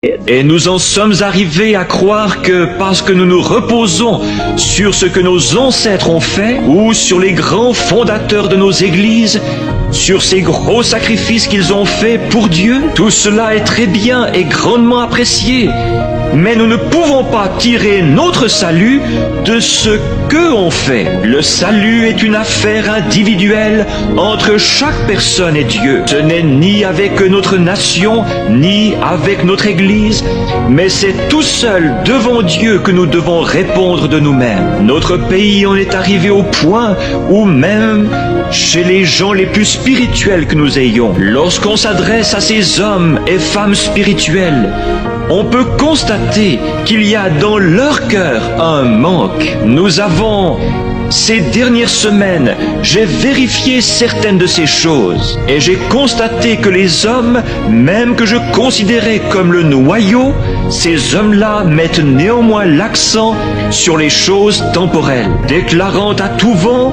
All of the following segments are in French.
Et nous en sommes arrivés à croire que parce que nous nous reposons sur ce que nos ancêtres ont fait, ou sur les grands fondateurs de nos églises, sur ces gros sacrifices qu'ils ont faits pour Dieu, tout cela est très bien et grandement apprécié. Mais nous ne pouvons pas tirer notre salut de ce qu'eux ont fait. Le salut est une affaire individuelle entre chaque personne et Dieu. Ce n'est ni avec notre nation, ni avec notre Église, mais c'est tout seul devant Dieu que nous devons répondre de nous-mêmes. Notre pays en est arrivé au point où même chez les gens les plus spirituels que nous ayons, lorsqu'on s'adresse à ces hommes et femmes spirituels, on peut constater qu'il y a dans leur cœur un manque. Nous avons, ces dernières semaines, j'ai vérifié certaines de ces choses et j'ai constaté que les hommes, même que je considérais comme le noyau, ces hommes-là mettent néanmoins l'accent sur les choses temporelles, déclarant à tout vent: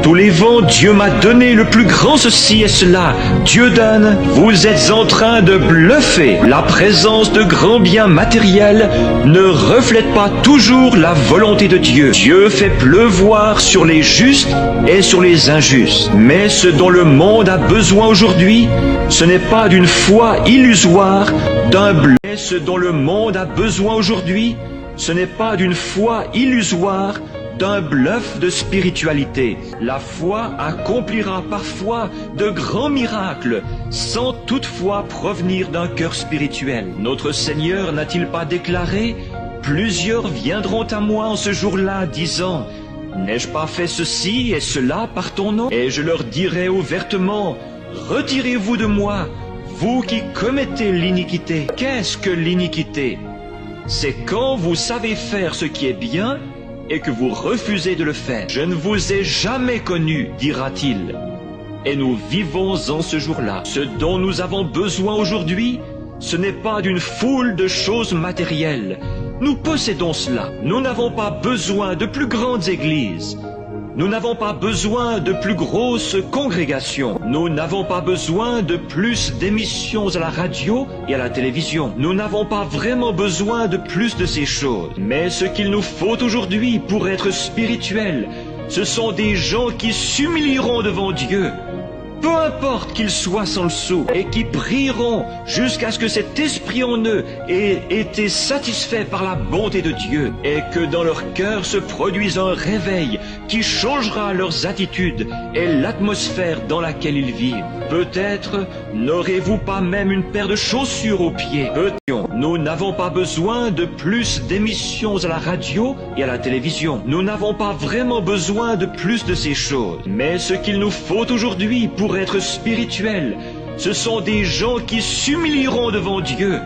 tous les vents, Dieu m'a donné le plus grand ceci et cela. Dieu donne. Vous êtes en train de bluffer. La présence de grands biens matériels ne reflète pas toujours la volonté de Dieu. Dieu fait pleuvoir sur les justes et sur les injustes. Mais ce dont le monde a besoin aujourd'hui, ce n'est pas d'une foi illusoire, d'un bluff. Mais ce dont le monde a besoin aujourd'hui, ce n'est pas d'une foi illusoire, d'un bluff de spiritualité. La foi accomplira parfois de grands miracles sans toutefois provenir d'un cœur spirituel. Notre Seigneur n'a-t-il pas déclaré: plusieurs viendront à moi en ce jour-là, disant: n'ai-je pas fait ceci et cela par ton nom? Et je leur dirai ouvertement: retirez-vous de moi, vous qui commettez l'iniquité. Qu'est-ce que l'iniquité? C'est quand vous savez faire ce qui est bien et que vous refusez de le faire. Je ne vous ai jamais connu, dira-t-il. Et nous vivons en ce jour-là. Ce dont nous avons besoin aujourd'hui, ce n'est pas d'une foule de choses matérielles. Nous possédons cela. Nous n'avons pas besoin de plus grandes églises. Nous n'avons pas besoin de plus grosses congrégations. Nous n'avons pas besoin de plus d'émissions à la radio et à la télévision. Nous n'avons pas vraiment besoin de plus de ces choses. Mais ce qu'il nous faut aujourd'hui pour être spirituels, ce sont des gens qui s'humilieront devant Dieu, peu importe qu'ils soient sans le sou, et qui prieront jusqu'à ce que cet esprit en eux ait été satisfait par la bonté de Dieu, et que dans leur cœur se produise un réveil qui changera leurs attitudes et l'atmosphère dans laquelle ils vivent. Peut-être n'aurez-vous pas même une paire de chaussures aux pieds. Nous n'avons pas besoin de plus d'émissions à la radio et à la télévision. Nous n'avons pas vraiment besoin de plus de ces choses. Mais ce qu'il nous faut aujourd'hui pour être spirituels, ce sont des gens qui s'humilieront devant Dieu,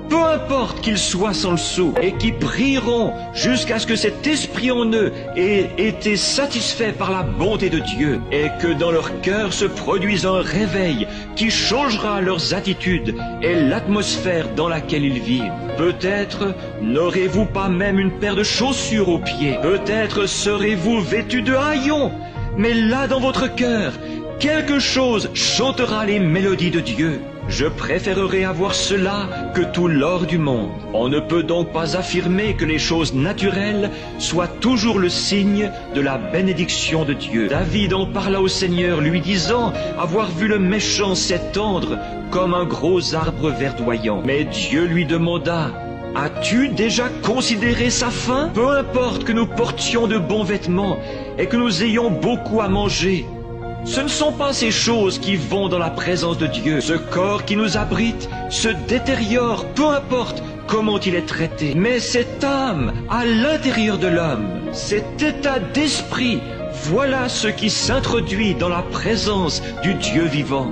peu importe qu'ils soient sans le sou, et qui prieront jusqu'à ce que cet esprit en eux ait été satisfait par la bonté de Dieu, et que dans leur cœur se produise un réveil qui changera leurs attitudes et l'atmosphère dans laquelle ils vivent. Peut-être n'aurez-vous pas même une paire de chaussures aux pieds. Peut-être serez-vous vêtus de haillons, mais là dans votre cœur, quelque chose chantera les mélodies de Dieu. Je préférerais avoir cela que tout l'or du monde. On ne peut donc pas affirmer que les choses naturelles soient toujours le signe de la bénédiction de Dieu. David en parla au Seigneur, lui disant avoir vu le méchant s'étendre comme un gros arbre verdoyant. Mais Dieu lui demanda: as-tu déjà considéré sa fin? Peu importe que nous portions de bons vêtements et que nous ayons beaucoup à manger, ce ne sont pas ces choses qui vont dans la présence de Dieu. Ce corps qui nous abrite se détériore, peu importe comment il est traité. Mais cette âme à l'intérieur de l'homme, cet état d'esprit, voilà ce qui s'introduit dans la présence du Dieu vivant.